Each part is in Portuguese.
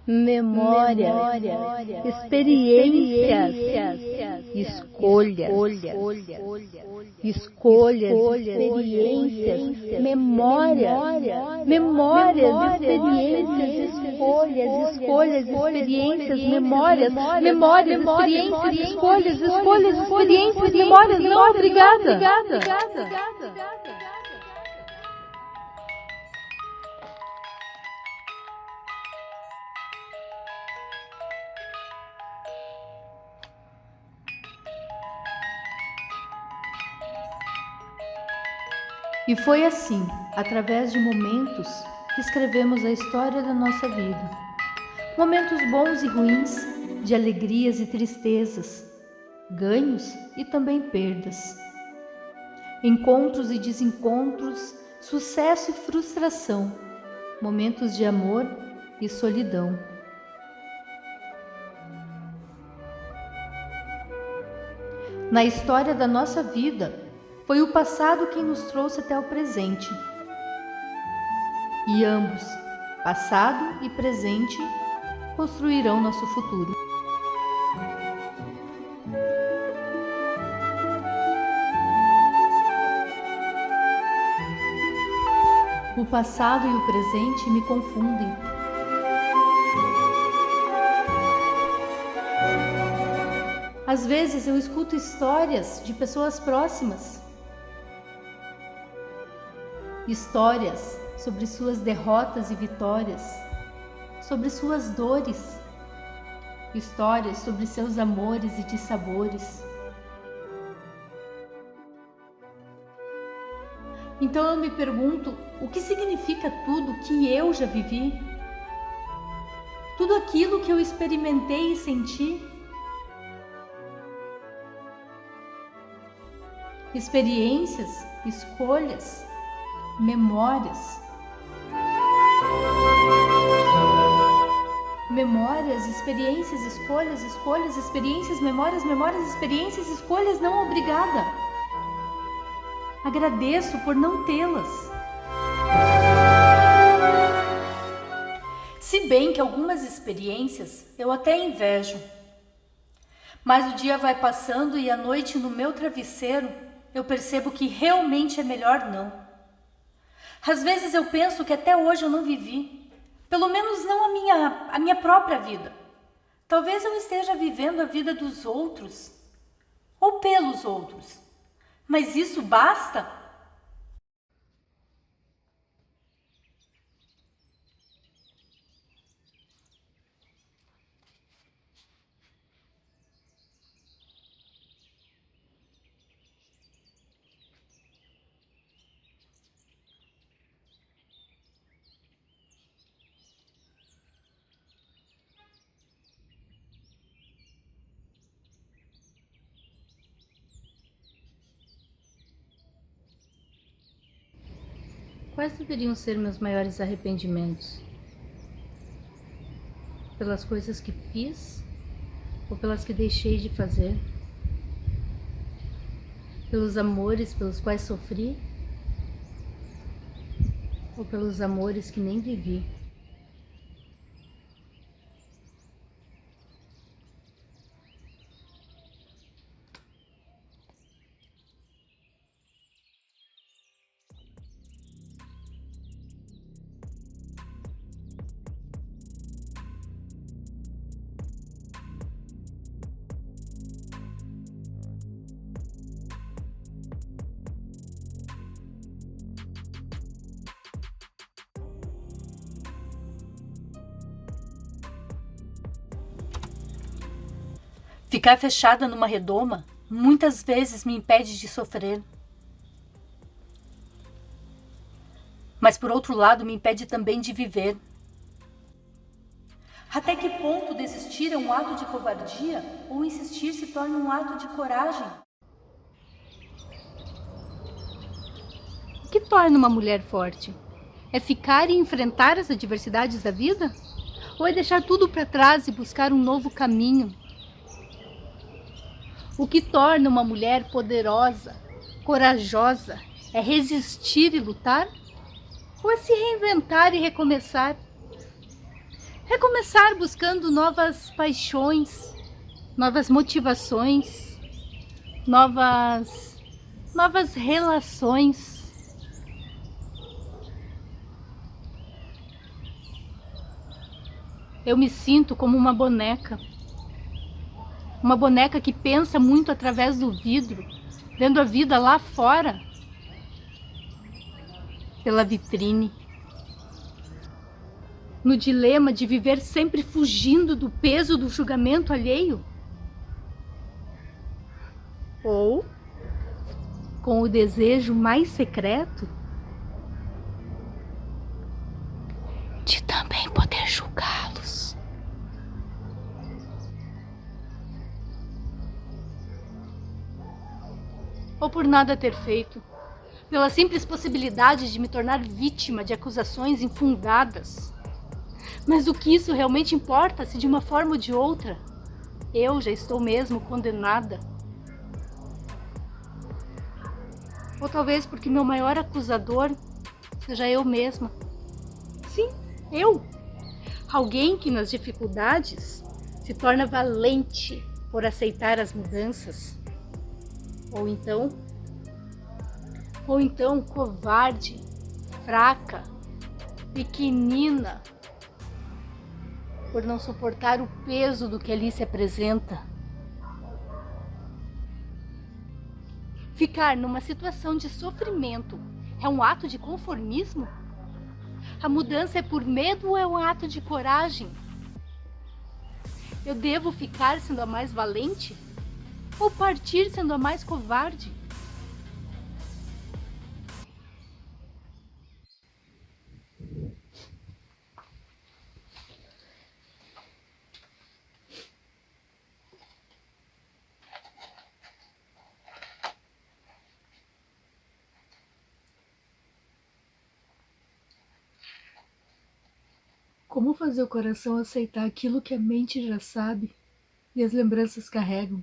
memória, experiências, escolhas, experiências, memórias, experiências, escolhas, experiências, memórias, experiências, escolhas, experiências, memórias. Não, obrigada. E foi assim, através de momentos, que escrevemos a história da nossa vida. Momentos bons e ruins, de alegrias e tristezas, ganhos e também perdas. Encontros e desencontros, sucesso e frustração, momentos de amor e solidão. Na história da nossa vida, foi o passado quem nos trouxe até o presente. E ambos, passado e presente, construirão nosso futuro. O passado e o presente me confundem. Às vezes eu escuto histórias de pessoas próximas. Histórias sobre suas derrotas e vitórias, sobre suas dores, histórias sobre seus amores e dissabores. Então eu me pergunto, o que significa tudo que eu já vivi? Tudo aquilo que eu experimentei e senti? Experiências, escolhas, memórias. Memórias, experiências, escolhas, experiências, memórias, experiências, escolhas. Não, obrigada. Agradeço por não tê-las. Se bem que algumas experiências eu até invejo. Mas o dia vai passando e à noite no meu travesseiro eu percebo que realmente é melhor não. Às vezes eu penso que até hoje eu não vivi, pelo menos não a minha própria vida. Talvez eu esteja vivendo a vida dos outros, ou pelos outros. Mas isso basta? Quais deveriam ser meus maiores arrependimentos? Pelas coisas que fiz ou pelas que deixei de fazer? Pelos amores pelos quais sofri ou pelos amores que nem vivi? Ficar fechada numa redoma muitas vezes me impede de sofrer. Mas por outro lado me impede também de viver. Até que ponto desistir é um ato de covardia ou insistir se torna um ato de coragem? O que torna uma mulher forte? É ficar e enfrentar as adversidades da vida? Ou é deixar tudo para trás e buscar um novo caminho? O que torna uma mulher poderosa, corajosa, é resistir e lutar? Ou é se reinventar e recomeçar? Recomeçar buscando novas paixões, novas motivações, novas relações. Eu me sinto como uma boneca que pensa muito através do vidro, vendo a vida lá fora, pela vitrine. No dilema de viver sempre fugindo do peso do julgamento alheio. Ou com o desejo mais secreto de também poder julgá-los. Ou por nada ter feito, pela simples possibilidade de me tornar vítima de acusações infundadas. Mas o que isso realmente importa se de uma forma ou de outra eu já estou mesmo condenada? Ou talvez porque meu maior acusador seja eu mesma. Sim, eu. Alguém que nas dificuldades se torna valente por aceitar as mudanças. Ou então covarde, fraca, pequenina, por não suportar o peso do que ali se apresenta. Ficar numa situação de sofrimento é um ato de conformismo? A mudança é por medo ou é um ato de coragem? Eu devo ficar sendo a mais valente? Ou partir sendo a mais covarde? Como fazer o coração aceitar aquilo que a mente já sabe e as lembranças carregam?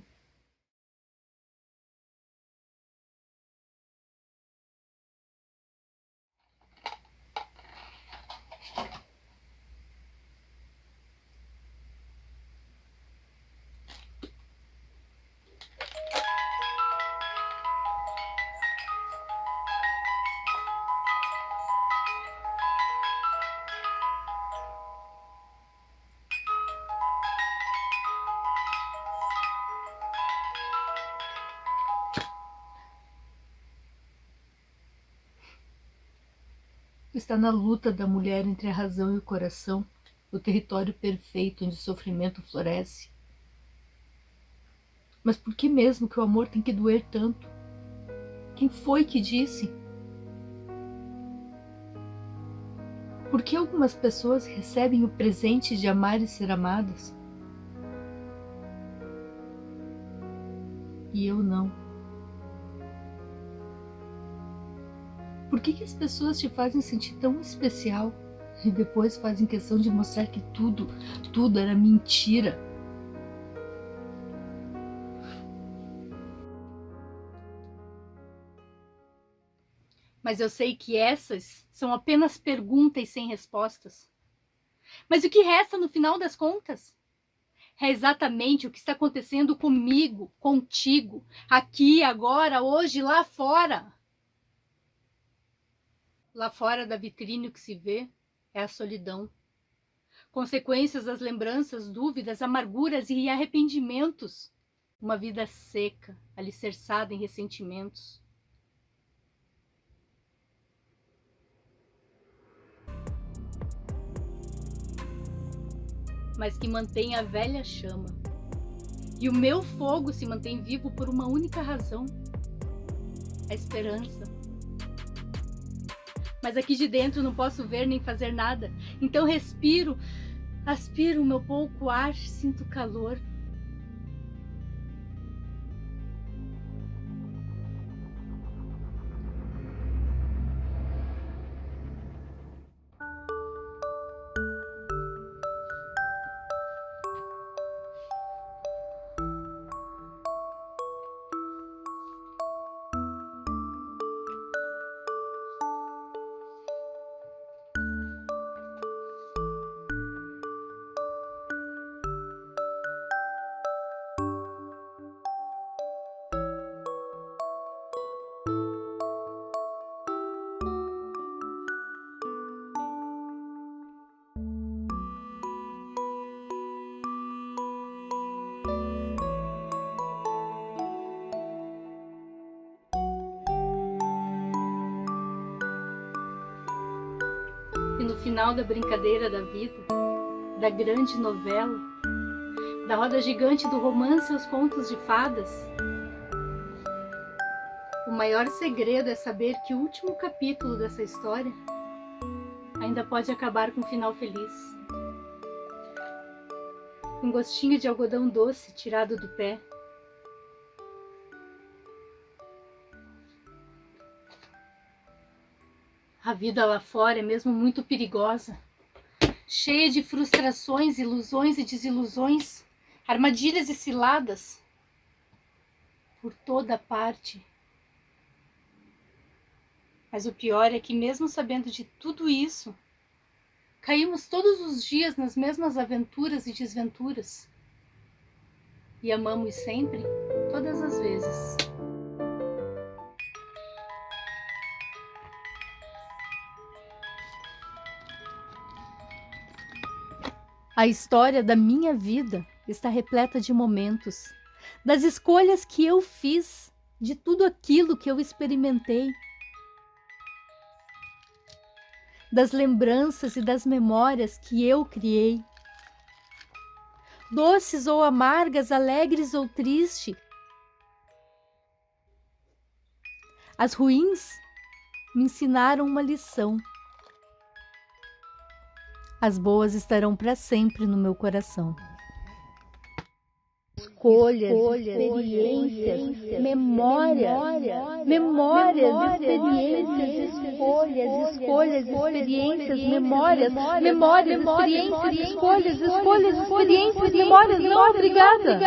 Está na luta da mulher entre a razão e o coração, o território perfeito onde o sofrimento floresce. Mas por que mesmo que o amor tem que doer tanto? Quem foi que disse? Por que algumas pessoas recebem o presente de amar e ser amadas? E eu não. Por que as pessoas te fazem sentir tão especial e depois fazem questão de mostrar que tudo era mentira? Mas eu sei que essas são apenas perguntas sem respostas. Mas o que resta no final das contas? É exatamente o que está acontecendo comigo, contigo, aqui, agora, hoje, lá fora. Lá fora da vitrine o que se vê é a solidão. Consequências das lembranças, dúvidas, amarguras e arrependimentos. Uma vida seca, alicerçada em ressentimentos. Mas que mantém a velha chama. E o meu fogo se mantém vivo por uma única razão: a esperança. Mas aqui de dentro não posso ver nem fazer nada. Então respiro, aspiro o meu pouco ar, sinto calor. final da brincadeira da vida, da grande novela, da roda gigante do romance aos contos de fadas. O maior segredo é saber que o último capítulo dessa história ainda pode acabar com um final feliz. Um gostinho de algodão doce tirado do pé. A vida lá fora é mesmo muito perigosa, cheia de frustrações, ilusões e desilusões, armadilhas e ciladas por toda parte. Mas o pior é que, mesmo sabendo de tudo isso, caímos todos os dias nas mesmas aventuras e desventuras. E amamos sempre, todas as vezes. A história da minha vida está repleta de momentos, das escolhas que eu fiz, de tudo aquilo que eu experimentei, das lembranças e das memórias que eu criei, doces ou amargas, alegres ou tristes. As ruins me ensinaram uma lição. As boas estarão para sempre no meu coração. Escolhas, experiências, memórias, experiências, escolhas, experiências, memórias, experiências, escolhas, experiências, memórias. Não, obrigada.